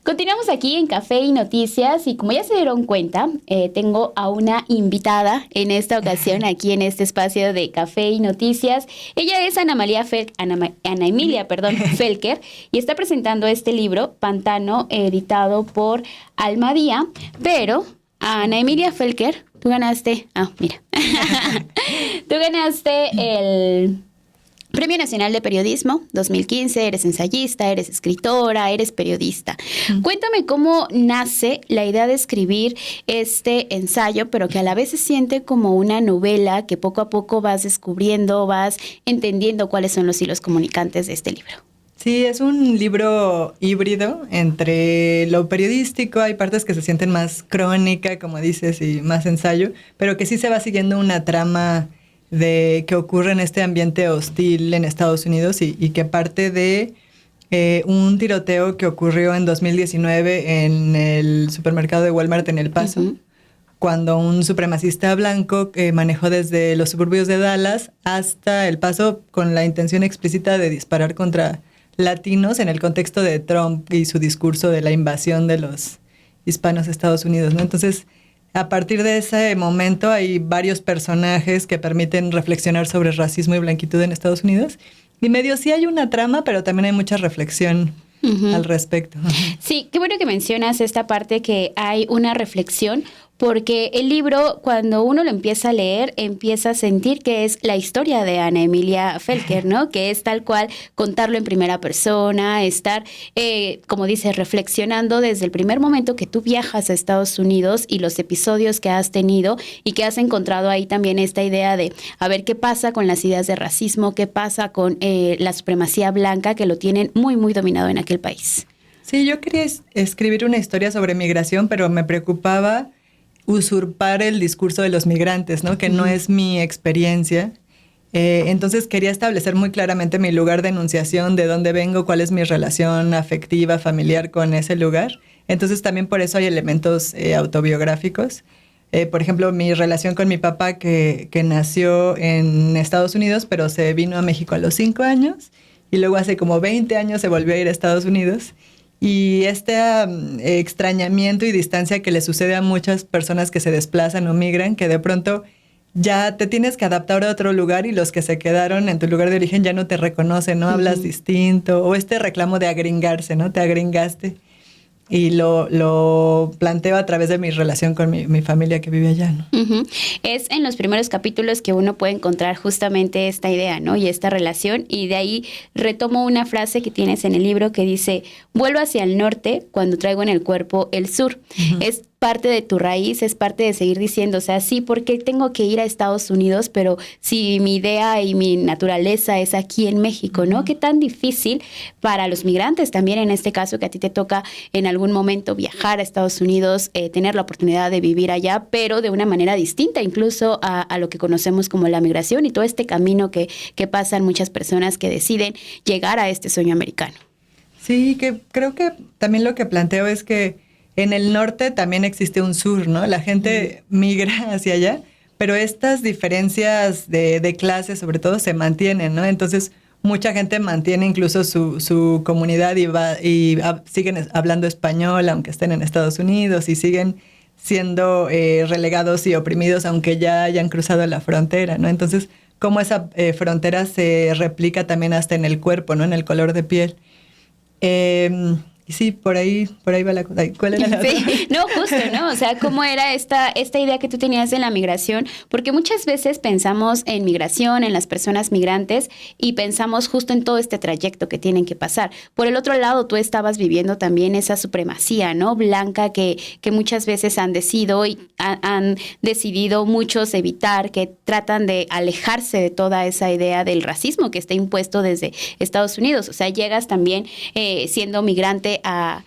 Continuamos aquí en Café y Noticias y como ya se dieron cuenta, tengo a una invitada en esta ocasión aquí en este espacio de Café y Noticias. Ella es Ana Emilia, Felker, y está presentando este libro, Pantano, editado por Almadía. Pero, Ana Emilia Felker, tú ganaste el Premio Nacional de Periodismo 2015, eres ensayista, eres escritora, eres periodista. Cuéntame cómo nace la idea de escribir este ensayo, pero que a la vez se siente como una novela que poco a poco vas descubriendo, vas entendiendo cuáles son los hilos comunicantes de este libro. Sí, es un libro híbrido entre lo periodístico, hay partes que se sienten más crónica, como dices, y más ensayo, pero que sí se va siguiendo una trama de que ocurre en este ambiente hostil en Estados Unidos y que parte de un tiroteo que ocurrió en 2019 en el supermercado de Walmart en El Paso, cuando un supremacista blanco manejó desde los suburbios de Dallas hasta El Paso con la intención explícita de disparar contra latinos en el contexto de Trump y su discurso de la invasión de los hispanos a Estados Unidos, ¿no? Entonces, a partir de ese momento hay varios personajes que permiten reflexionar sobre racismo y blanquitud en Estados Unidos. Y medio sí hay una trama, pero también hay mucha reflexión al respecto. Sí, qué bueno que mencionas esta parte que hay una reflexión, porque el libro, cuando uno lo empieza a leer, empieza a sentir que es la historia de Ana Emilia Felker, ¿no? Que es tal cual contarlo en primera persona, estar, como dices, reflexionando desde el primer momento que tú viajas a Estados Unidos y los episodios que has tenido y que has encontrado ahí también esta idea de a ver qué pasa con las ideas de racismo, qué pasa con la supremacía blanca que lo tienen muy, muy dominado en aquel país. Sí, yo quería escribir una historia sobre migración, pero me preocupaba usurpar el discurso de los migrantes, ¿no? Que no es mi experiencia. Entonces quería establecer muy claramente mi lugar de enunciación, de dónde vengo, cuál es mi relación afectiva, familiar con ese lugar. Entonces también por eso hay elementos autobiográficos. Por ejemplo, mi relación con mi papá que nació en Estados Unidos, pero se vino a México a los 5 años y luego hace como 20 años se volvió a ir a Estados Unidos. Y este extrañamiento y distancia que le sucede a muchas personas que se desplazan o migran, que de pronto ya te tienes que adaptar a otro lugar y los que se quedaron en tu lugar de origen ya no te reconocen, ¿no? Hablas distinto, o este reclamo de agringarse, ¿no? Te agringaste. Y lo planteo a través de mi relación con mi familia que vive allá, ¿no? Es en los primeros capítulos que uno puede encontrar justamente esta idea, ¿no? Y esta relación, y de ahí retomo una frase que tienes en el libro que dice: vuelvo hacia el norte cuando traigo en el cuerpo el sur. Es parte de tu raíz, es parte de seguir diciendo, o sea, sí, porque tengo que ir a Estados Unidos, pero si mi idea y mi naturaleza es aquí en México, ¿no? Qué tan difícil para los migrantes también, en este caso, que a ti te toca en algún momento viajar a Estados Unidos, tener la oportunidad de vivir allá, pero de una manera distinta incluso a lo que conocemos como la migración y todo este camino que pasan muchas personas que deciden llegar a este sueño americano. Sí, que creo que también lo que planteo es que en el norte también existe un sur, ¿no? La gente migra hacia allá, pero estas diferencias de clase sobre todo se mantienen, ¿no? Entonces mucha gente mantiene incluso su comunidad y siguen hablando español aunque estén en Estados Unidos y siguen siendo relegados y oprimidos aunque ya hayan cruzado la frontera, ¿no? Entonces, cómo esa frontera se replica también hasta en el cuerpo, ¿no? En el color de piel. Y sí, por ahí va la cosa. ¿Cuál era la otra? Sí, no, justo, ¿no? O sea, ¿cómo era esta idea que tú tenías de la migración? Porque muchas veces pensamos en migración, en las personas migrantes, y pensamos justo en todo este trayecto que tienen que pasar. Por el otro lado, tú estabas viviendo también esa supremacía, ¿no? Blanca que muchas veces han decidido muchos evitar, que tratan de alejarse de toda esa idea del racismo que está impuesto desde Estados Unidos. O sea, llegas también siendo migrante a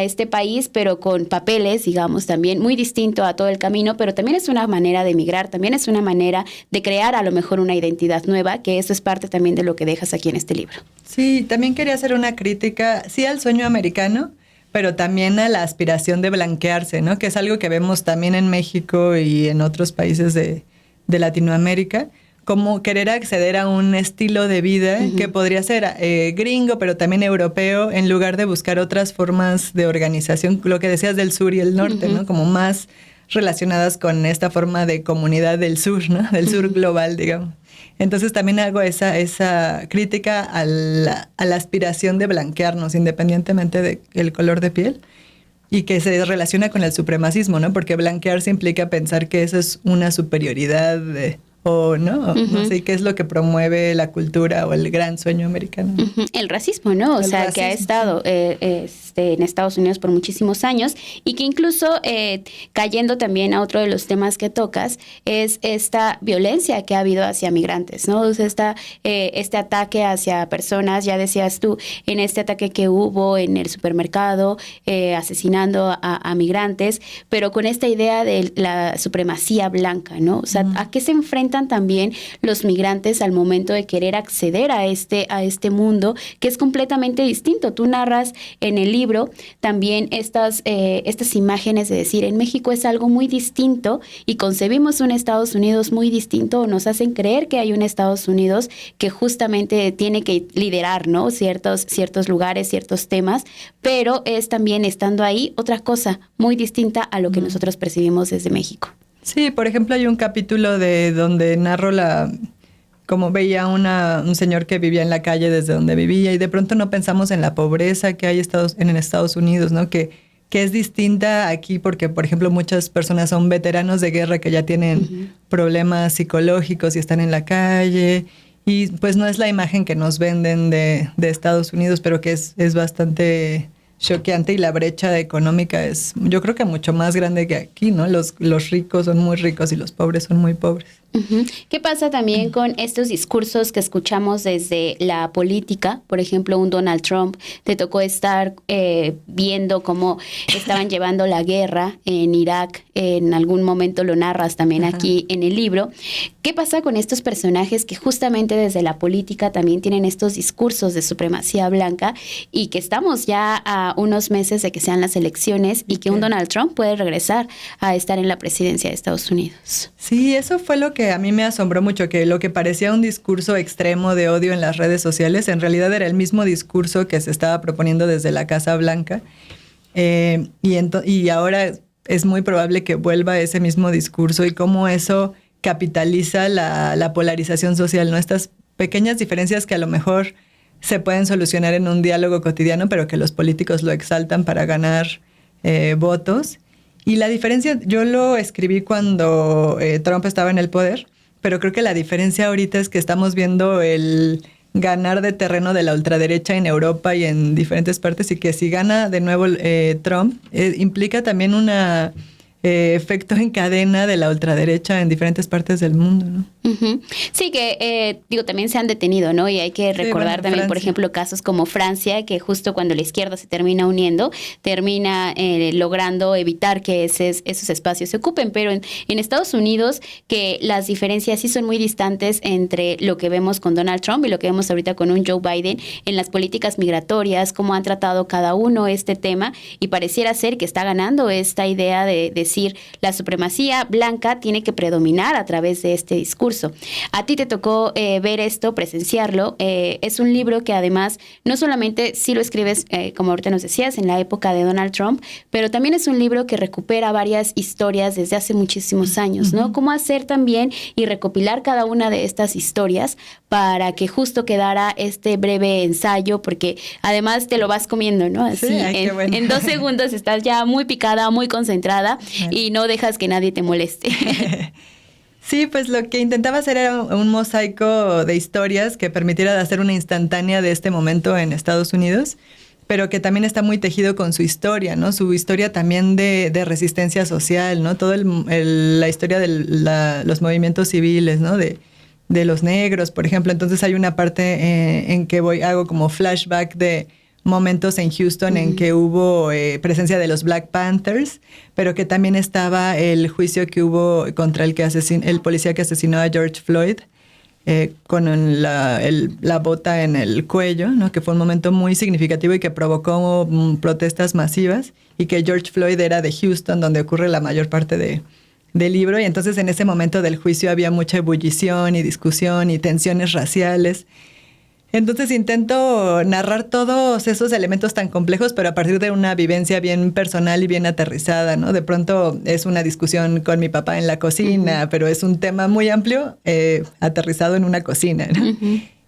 este país, pero con papeles, digamos, también muy distinto a todo el camino, pero también es una manera de emigrar, también es una manera de crear a lo mejor una identidad nueva, que eso es parte también de lo que dejas aquí en este libro. Sí, también quería hacer una crítica, sí al sueño americano, pero también a la aspiración de blanquearse, ¿no? Que es algo que vemos también en México y en otros países de Latinoamérica, como querer acceder a un estilo de vida que podría ser gringo, pero también europeo, en lugar de buscar otras formas de organización, lo que decías del sur y el norte, ¿no? Como más relacionadas con esta forma de comunidad del sur, ¿no? Del sur global, digamos. Entonces también hago esa crítica a la aspiración de blanquearnos independientemente del color de piel y que se relaciona con el supremacismo, ¿no? Porque blanquearse implica pensar que eso es una superioridad o no, no sé qué es lo que promueve la cultura o el gran sueño americano. El racismo, ¿no? O sea, racismo, que ha estado en Estados Unidos por muchísimos años y que incluso cayendo también a otro de los temas que tocas es esta violencia que ha habido hacia migrantes, ¿no? O sea, este ataque hacia personas, ya decías tú, en este ataque que hubo en el supermercado, asesinando a migrantes, pero con esta idea de la supremacía blanca, ¿no? O sea, ¿a qué se enfrentan también los migrantes al momento de querer acceder a este mundo que es completamente distinto? Tú narras en el libro también estas imágenes de decir, en México es algo muy distinto y concebimos un Estados Unidos muy distinto, o nos hacen creer que hay un Estados Unidos que justamente tiene que liderar, ¿no? ciertos lugares, ciertos temas, pero es también estando ahí otra cosa muy distinta a lo que nosotros percibimos desde México. Sí, por ejemplo, hay un capítulo de donde narro como veía un señor que vivía en la calle desde donde vivía y de pronto no pensamos en la pobreza que hay en Estados Unidos, ¿no? Que es distinta aquí porque, por ejemplo, muchas personas son veteranos de guerra que ya tienen problemas psicológicos y están en la calle y pues no es la imagen que nos venden de Estados Unidos, pero que es bastante choqueante y la brecha económica es, yo creo que mucho más grande que aquí, ¿no? Los ricos son muy ricos y los pobres son muy pobres. ¿Qué pasa también con estos discursos que escuchamos desde la política? Por ejemplo, un Donald Trump, te tocó estar viendo cómo estaban llevando la guerra en Irak, en algún momento lo narras también aquí en el libro. ¿Qué pasa con estos personajes que justamente desde la política también tienen estos discursos de supremacía blanca y que estamos ya a unos meses de que sean las elecciones y que un Donald Trump puede regresar a estar en la presidencia de Estados Unidos? Sí, eso fue lo que a mí me asombró mucho, que lo que parecía un discurso extremo de odio en las redes sociales, en realidad era el mismo discurso que se estaba proponiendo desde la Casa Blanca. Y ahora es muy probable que vuelva ese mismo discurso y cómo eso capitaliza la polarización social, ¿no? Estas pequeñas diferencias que a lo mejor se pueden solucionar en un diálogo cotidiano, pero que los políticos lo exaltan para ganar votos. Y la diferencia, yo lo escribí cuando Trump estaba en el poder, pero creo que la diferencia ahorita es que estamos viendo el ganar de terreno de la ultraderecha en Europa y en diferentes partes, y que si gana de nuevo Trump, implica también una efecto en cadena de la ultraderecha en diferentes partes del mundo, ¿no? Sí, que también se han detenido, ¿no? Y hay que recordar también, Francia, por ejemplo, casos como Francia, que justo cuando la izquierda se termina uniendo, termina logrando evitar que esos espacios se ocupen. Pero en Estados Unidos, que las diferencias sí son muy distantes entre lo que vemos con Donald Trump y lo que vemos ahorita con un Joe Biden en las políticas migratorias, cómo han tratado cada uno este tema, y pareciera ser que está ganando esta idea de decir la supremacía blanca tiene que predominar a través de este discurso. A ti te tocó ver esto, presenciarlo. Es un libro que además no solamente sí lo escribes, como ahorita nos decías, en la época de Donald Trump, pero también es un libro que recupera varias historias desde hace muchísimos años, ¿no? Cómo hacer también y recopilar cada una de estas historias para que justo quedara este breve ensayo, porque además te lo vas comiendo, ¿no? Así, sí, en 2 segundos estás ya muy picada, muy concentrada y no dejas que nadie te moleste. Sí, pues lo que intentaba hacer era un mosaico de historias que permitiera hacer una instantánea de este momento en Estados Unidos, pero que también está muy tejido con su historia, ¿no? Su historia también de resistencia social, ¿no? Toda la historia de los movimientos civiles, ¿no? De los negros, por ejemplo. Entonces hay una parte en que hago como flashback de momentos en Houston en que hubo presencia de los Black Panthers, pero que también estaba el juicio que hubo contra el policía que asesinó a George Floyd, con la bota en el cuello, ¿no? Que fue un momento muy significativo y que provocó protestas masivas, y que George Floyd era de Houston, donde ocurre la mayor parte de del libro, y entonces en ese momento del juicio había mucha ebullición y discusión y tensiones raciales. Entonces intento narrar todos esos elementos tan complejos, pero a partir de una vivencia bien personal y bien aterrizada, ¿no? De pronto es una discusión con mi papá en la cocina, pero es un tema muy amplio, aterrizado en una cocina, ¿no?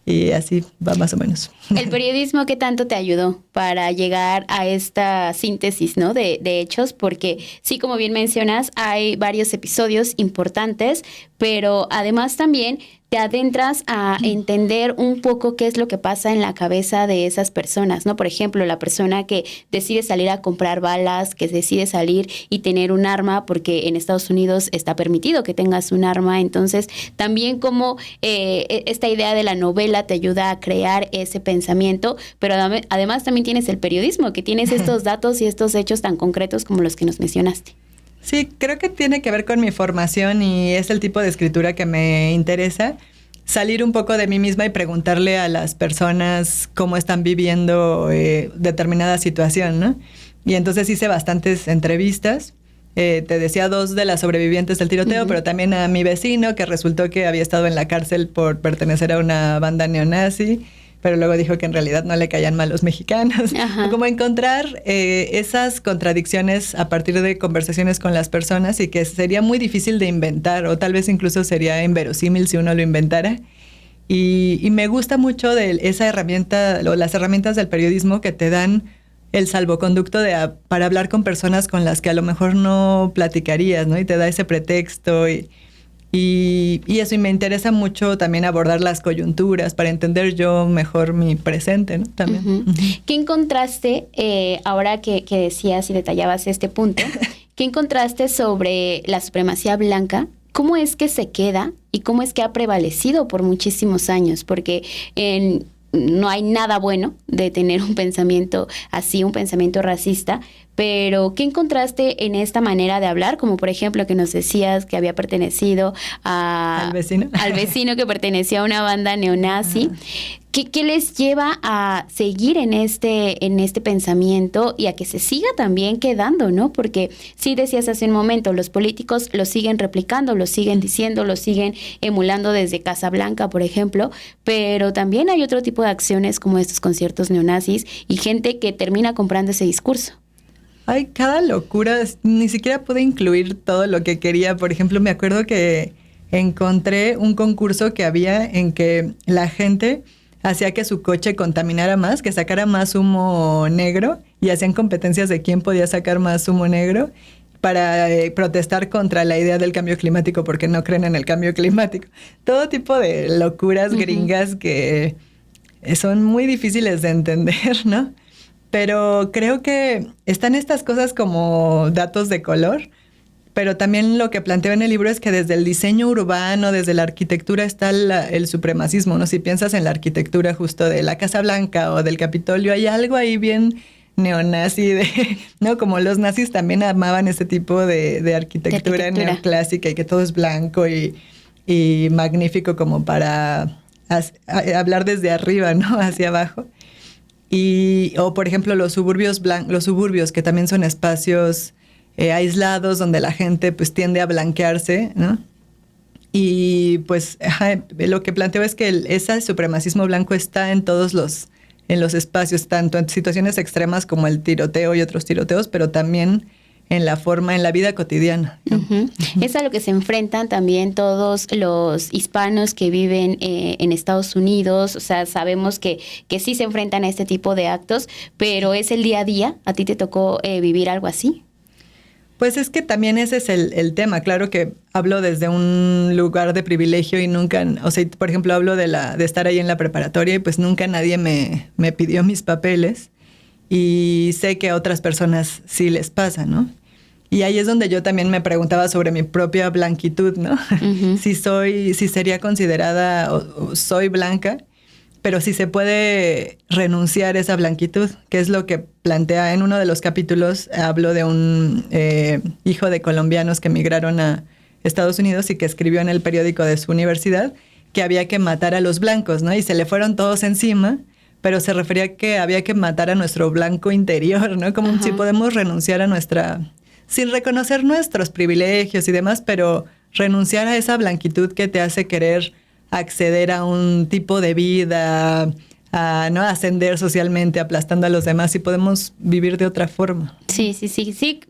Y así va más o menos. El periodismo, ¿qué tanto te ayudó para llegar a esta síntesis, ¿no? de hechos? Porque sí, como bien mencionas, hay varios episodios importantes, pero además también te adentras a entender un poco qué es lo que pasa en la cabeza de esas personas, ¿no? Por ejemplo, la persona que decide salir a comprar balas, que decide salir y tener un arma, porque en Estados Unidos está permitido que tengas un arma. Entonces, también como esta idea de la novela te ayuda a crear ese pensamiento, pero además también tienes el periodismo, que tienes estos datos y estos hechos tan concretos como los que nos mencionaste. Sí, creo que tiene que ver con mi formación y es el tipo de escritura que me interesa. Salir un poco de mí misma y preguntarle a las personas cómo están viviendo determinada situación, ¿no? Y entonces hice bastantes entrevistas. Te decía 2 de las sobrevivientes del tiroteo, pero también a mi vecino que resultó que había estado en la cárcel por pertenecer a una banda neonazi, pero luego dijo que en realidad no le caían mal los mexicanos. Como encontrar esas contradicciones a partir de conversaciones con las personas y que sería muy difícil de inventar, o tal vez incluso sería inverosímil si uno lo inventara. Y me gusta mucho de esa herramienta, o las herramientas del periodismo que te dan el salvoconducto para hablar con personas con las que a lo mejor no platicarías, ¿no? Y te da ese pretexto y eso, y me interesa mucho también abordar las coyunturas para entender yo mejor mi presente, ¿no? También. ¿Qué encontraste, ahora que decías y detallabas este punto, qué encontraste sobre la supremacía blanca? ¿Cómo es que se queda y cómo es que ha prevalecido por muchísimos años? Porque no hay nada bueno de tener un pensamiento así, un pensamiento racista, pero ¿qué encontraste en esta manera de hablar? Como por ejemplo que nos decías que había pertenecido ¿Al vecino? Al vecino que pertenecía a una banda neonazi. ¿Qué les lleva a seguir en este pensamiento y a que se siga también quedando, ¿no? Porque sí decías hace un momento, los políticos lo siguen replicando, lo siguen diciendo, lo siguen emulando desde Casa Blanca, por ejemplo, pero también hay otro tipo de acciones como estos conciertos neonazis y gente que termina comprando ese discurso. Ay, cada locura, ni siquiera pude incluir todo lo que quería. Por ejemplo, me acuerdo que encontré un concurso que había en que la gente hacía que su coche contaminara más, que sacara más humo negro, y hacían competencias de quién podía sacar más humo negro para protestar contra la idea del cambio climático, porque no creen en el cambio climático. Todo tipo de locuras gringas que son muy difíciles de entender, ¿no? Pero creo que están estas cosas como datos de color, pero también lo que planteo en el libro es que desde el diseño urbano, desde la arquitectura está el supremacismo, ¿no? Si piensas en la arquitectura justo de la Casa Blanca o del Capitolio, hay algo ahí bien neonazi, ¿no? Como los nazis también amaban ese tipo de arquitectura neoclásica y que todo es blanco y magnífico como para hablar desde arriba, ¿no? Hacia abajo. O por ejemplo los suburbios que también son espacios aislados donde la gente pues tiende a blanquearse, ¿no? Y pues lo que planteo es que ese supremacismo blanco está en todos los espacios, tanto en situaciones extremas como el tiroteo y otros tiroteos, pero también en la vida cotidiana, ¿no? Es a lo que se enfrentan también todos los hispanos que viven en Estados Unidos. O sea, sabemos que sí se enfrentan a este tipo de actos, pero es el día a día. ¿A ti te tocó vivir algo así? Pues es que también ese es el tema. Claro que hablo desde un lugar de privilegio y nunca, o sea, por ejemplo, hablo de estar ahí en la preparatoria y pues nunca nadie me pidió mis papeles. Y sé que a otras personas sí les pasa, ¿no? Y ahí es donde yo también me preguntaba sobre mi propia blanquitud, ¿no? Si sería considerada o soy blanca, pero si se puede renunciar a esa blanquitud, que es lo que plantea en uno de los capítulos. Hablo de un hijo de colombianos que emigraron a Estados Unidos y que escribió en el periódico de su universidad que había que matar a los blancos, ¿no? Y se le fueron todos encima, pero se refería a que había que matar a nuestro blanco interior, ¿no? Como si podemos renunciar a nuestra sin reconocer nuestros privilegios y demás, pero renunciar a esa blanquitud que te hace querer acceder a un tipo de vida, a no ascender socialmente aplastando a los demás, y podemos vivir de otra forma. Sí,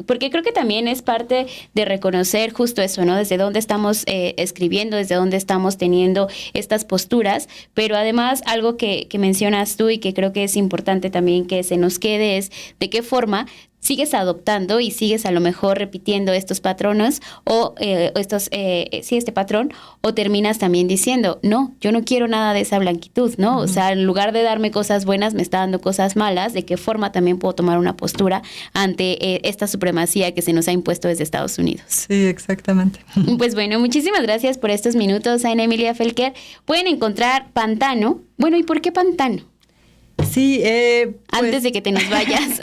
porque creo que también es parte de reconocer justo eso, ¿no? Desde dónde estamos escribiendo, desde dónde estamos teniendo estas posturas, pero además algo que mencionas tú y que creo que es importante también que se nos quede es de qué forma sigues adoptando y sigues a lo mejor repitiendo estos patronos o este patrón, o terminas también diciendo, no, yo no quiero nada de esa blanquitud, ¿no? O sea, en lugar de darme cosas buenas, me está dando cosas malas. ¿De qué forma también puedo tomar una postura ante esta supremacía que se nos ha impuesto desde Estados Unidos? Sí, exactamente. Pues bueno, muchísimas gracias por estos minutos, Ana Emilia Felker. Pueden encontrar Pantano. Bueno, ¿y por qué Pantano? Sí, antes de que te nos vayas.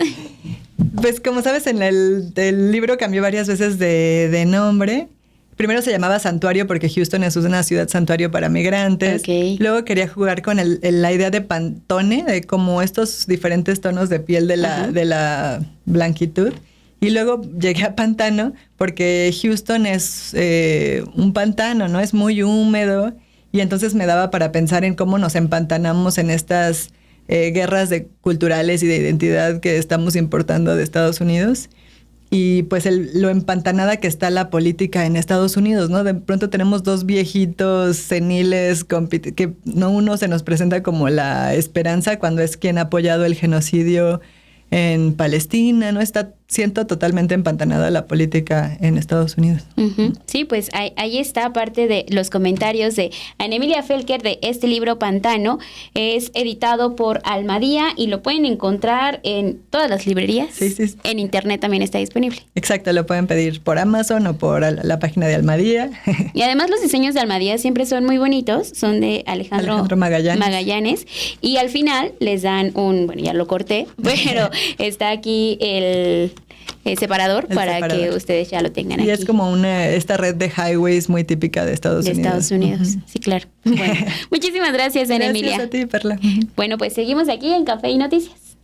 Pues como sabes, en el libro cambió varias veces de nombre. Primero se llamaba Santuario porque Houston es una ciudad santuario para migrantes. Okay. Luego quería jugar con la idea de Pantone, de como estos diferentes tonos de piel de la blanquitud. Y luego llegué a Pantano porque Houston es un pantano, ¿no? Es muy húmedo. Y entonces me daba para pensar en cómo nos empantanamos en estas guerras culturales y de identidad que estamos importando de Estados Unidos, y pues lo empantanada que está la política en Estados Unidos, ¿no? De pronto tenemos dos viejitos seniles que no, uno se nos presenta como la esperanza cuando es quien ha apoyado el genocidio en Palestina, ¿no? Siento totalmente empantanada la política en Estados Unidos. Uh-huh. Sí, pues ahí está parte de los comentarios de Ana Emilia Felker de este libro Pantano. Es editado por Almadía y lo pueden encontrar en todas las librerías. Sí. En internet también está disponible. Exacto, lo pueden pedir por Amazon o por la página de Almadía. Y además los diseños de Almadía siempre son muy bonitos, son de Alejandro Magallanes. Y al final les dan bueno, ya lo corté, pero está aquí el separador para que ustedes ya lo tengan aquí. Y es como esta red de highways muy típica de Estados Unidos. De Estados Unidos, sí, claro. Bueno, muchísimas gracias, Ana Emilia. Gracias a ti, Perla. Bueno, pues seguimos aquí en Café y Noticias.